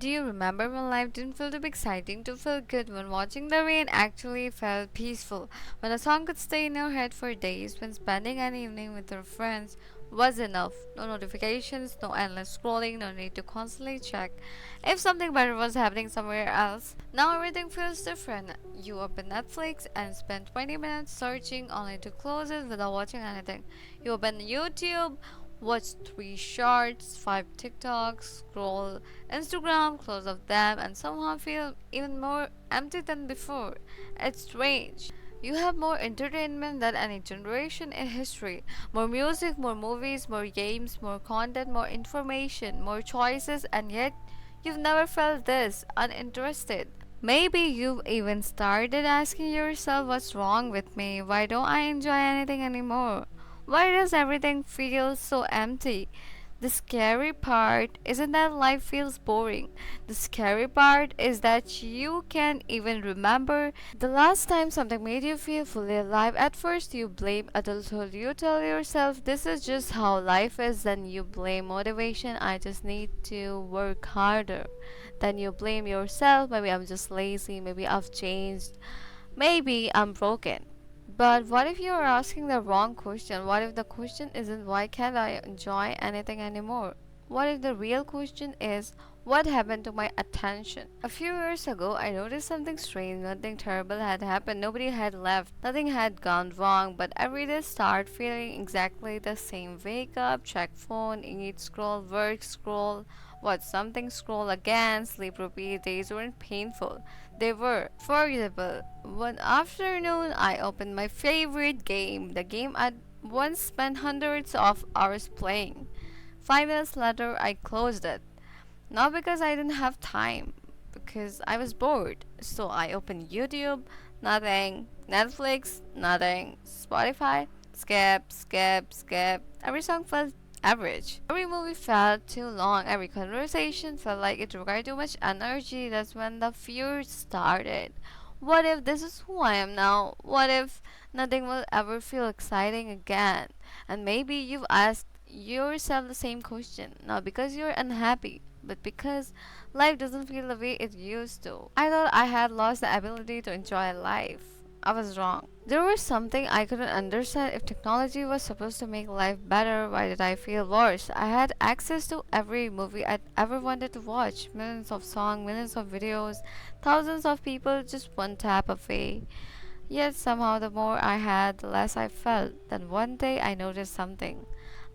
Do you remember when life didn't feel too exciting to feel good, when watching the rain actually felt peaceful, when a song could stay in your head for days, when spending an evening with your friends was enough? No notifications, no endless scrolling, no need to constantly check if something better was happening somewhere else. Now everything feels different. You open Netflix and spend 20 minutes searching only to close it without watching anything. You open YouTube, watch 3 shorts, 5 TikToks, scroll Instagram, close of them, and somehow feel even more empty than before. It's strange. You have more entertainment than any generation in history. More music, more movies, more games, more content, more information, more choices, and yet you've never felt this uninterested. Maybe you've even started asking yourself what's wrong with me? Why don't I enjoy anything anymore? Why does everything feel so empty? The scary part isn't that life feels boring. The scary part is that you can't even remember the last time something made you feel fully alive. At first, you blame adulthood. You tell yourself this is just how life is. Then you blame motivation. I just need to work harder. Then you blame yourself. Maybe I'm just lazy. Maybe I've changed. Maybe I'm broken. But what if you're asking the wrong question? What if the question isn't why can't I enjoy anything anymore? What if the real question is what happened to my attention? A few years ago, I noticed something strange. Nothing terrible had happened. Nobody had left. Nothing had gone wrong. But every day start feeling exactly the same. Wake up, check phone, eat, scroll, work, scroll, watch something, scroll again, sleep, repeat. Days weren't painful. They were forgettable. One afternoon, I opened my favorite game, the game I'd once spent hundreds of hours playing. 5 minutes later, I closed it. Not because I didn't have time, because I was bored. So I opened YouTube, nothing. Netflix, nothing. Spotify, skip, skip, skip. Every song felt average. Every movie felt too long. Every conversation felt like it required too much energy. That's when the fear started. What if this is who I am now? What if nothing will ever feel exciting again? And maybe you've asked yourself the same question, not because you're unhappy, but because life doesn't feel the way it used to. I thought I had lost the ability to enjoy life. I was wrong. There was something I couldn't understand. If technology was supposed to make life better, why did I feel worse? I had access to every movie I'd ever wanted to watch, millions of songs, millions of videos, thousands of people just one tap away. Yet somehow the more I had, the less I felt. Then one day I noticed something.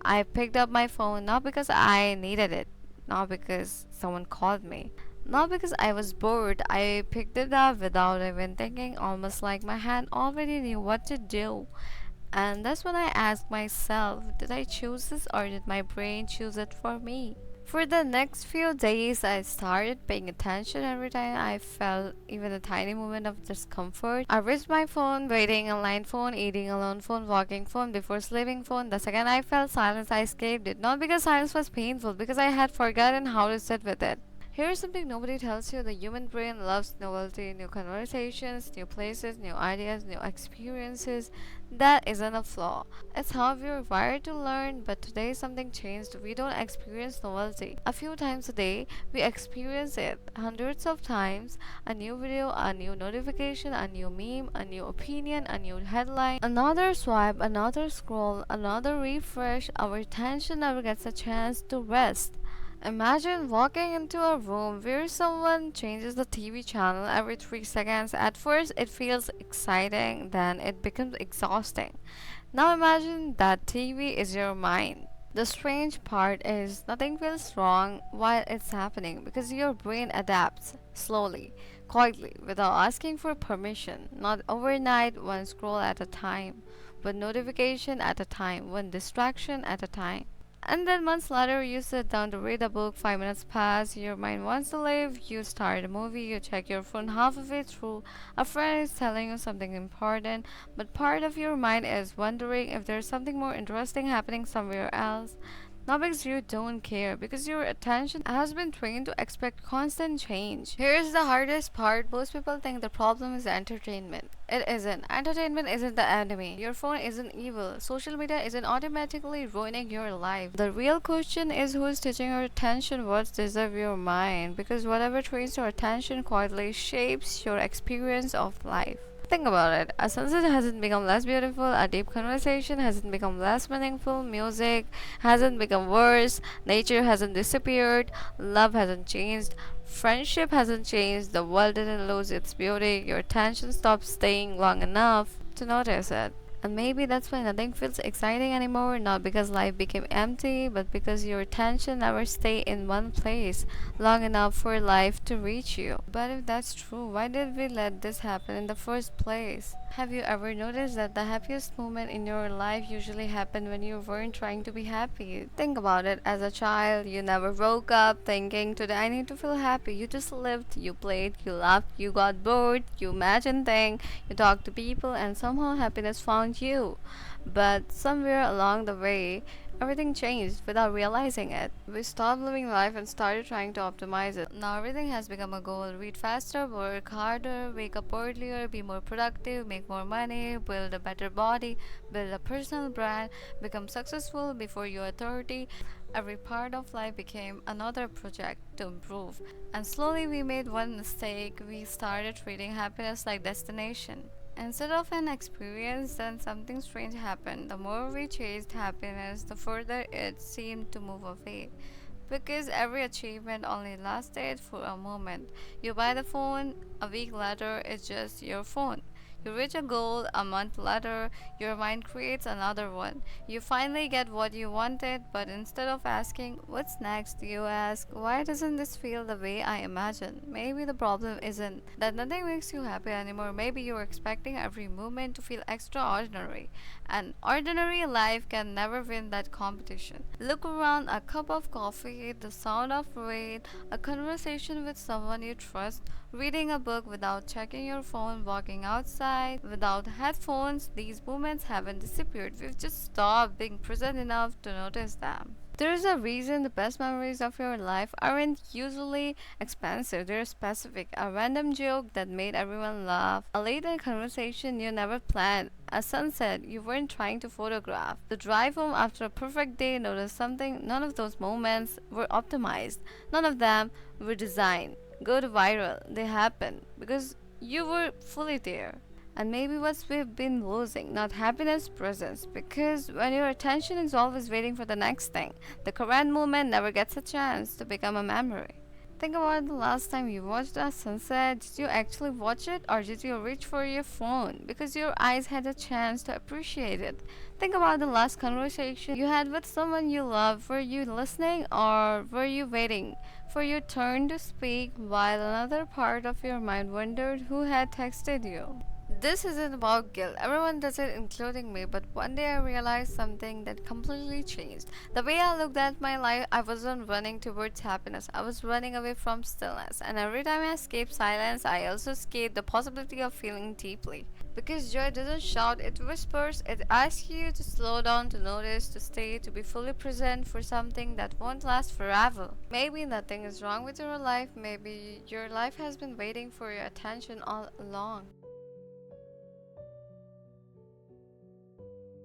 I picked up my phone not because I needed it, not because someone called me, not because I was bored. I picked it up without even thinking, almost like my hand already knew what to do. And that's when I asked myself, did I choose this or did my brain choose it for me? For the next few days, I started paying attention every time I felt even a tiny moment of discomfort. I reached my phone, waiting in line phone, eating alone phone, walking phone, before sleeping phone. The second I felt silence, I escaped it. Not because silence was painful, because I had forgotten how to sit with it. Here's something nobody tells you: the human brain loves novelty, new conversations, new places, new ideas, new experiences. That isn't a flaw. It's how we're wired to learn, but today something changed. We don't experience novelty a few times a day, we experience it hundreds of times. A new video, a new notification, a new meme, a new opinion, a new headline, another swipe, another scroll, another refresh. Our attention never gets a chance to rest. Imagine walking into a room where someone changes the TV channel every 3 seconds. At first, it feels exciting, then it becomes exhausting. Now imagine that TV is your mind. The strange part is nothing feels wrong while it's happening because your brain adapts slowly, quietly, without asking for permission. Not overnight, one scroll at a time, one notification at a time, one distraction at a time. And then months later, you sit down to read a book. 5 minutes pass, your mind wants to leave. You start a movie, you check your phone half of it through. A friend is telling you something important, but part of your mind is wondering if there's something more interesting happening somewhere else. Not because you don't care, because your attention has been trained to expect constant change. Here's the hardest part: most people think the problem is entertainment. It isn't. Entertainment isn't the enemy. Your phone isn't evil. Social media isn't automatically ruining your life. The real question is who's teaching your attention what deserves your mind, because whatever trains your attention quietly shapes your experience of life. Think about it. A sunset hasn't become less beautiful, a deep conversation hasn't become less meaningful, music hasn't become worse, nature hasn't disappeared, love hasn't changed, friendship hasn't changed, the world didn't lose its beauty, your attention stopped staying long enough to notice it. And maybe that's why nothing feels exciting anymore, not because life became empty, but because your attention never stayed in one place long enough for life to reach you. But if that's true, why did we let this happen in the first place? Have you ever noticed that the happiest moment in your life usually happened when you weren't trying to be happy? Think about it. As a child, you never woke up thinking, today I need to feel happy. You just lived, you played, you laughed, you got bored, you imagined things, you talked to people, and somehow happiness found you. But somewhere along the way, everything changed without realizing it. We stopped living life and started trying to optimize it. Now everything has become a goal. Read faster, work harder, wake up earlier, be more productive, make more money, build a better body, build a personal brand, become successful before you are 30. Every part of life became another project to improve. And slowly we made one mistake. We started treating happiness like destination. Instead of an experience, then something strange happened. The more we chased happiness, the further it seemed to move away. Because every achievement only lasted for a moment. You buy the phone, a week later, it's just your phone. You reach a goal, a month later, your mind creates another one. You finally get what you wanted, but instead of asking, what's next, you ask, why doesn't this feel the way I imagined? Maybe the problem isn't that nothing makes you happy anymore. Maybe you're expecting every moment to feel extraordinary. An ordinary life can never win that competition. Look around: a cup of coffee, the sound of rain, a conversation with someone you trust, reading a book without checking your phone, walking outside without headphones. These moments haven't disappeared. We've just stopped being present enough to notice them. There's a reason the best memories of your life aren't usually expensive. They're specific. A random joke that made everyone laugh, a late night conversation you never planned, a sunset you weren't trying to photograph, the drive home after a perfect day. Notice something: none of those moments were optimized, none of them were designed go to viral. They happen because you were fully there. And maybe what we've been losing, not happiness, presence. Because when your attention is always waiting for the next thing, the current moment never gets a chance to become a memory. Think about the last time you watched a sunset. Did you actually watch it, or did you reach for your phone because your eyes had a chance to appreciate it? Think about the last conversation you had with someone you love. Were you listening, or were you waiting for your turn to speak while another part of your mind wondered who had texted you? This isn't about guilt. Everyone does it, including me. But one day I realized something that completely changed. The way I looked at my life, I wasn't running towards happiness. I was running away from stillness. And every time I escaped silence, I also escaped the possibility of feeling deeply. Because joy doesn't shout, it whispers. It asks you to slow down, to notice, to stay, to be fully present for something that won't last forever. Maybe nothing is wrong with your life. Maybe your life has been waiting for your attention all along.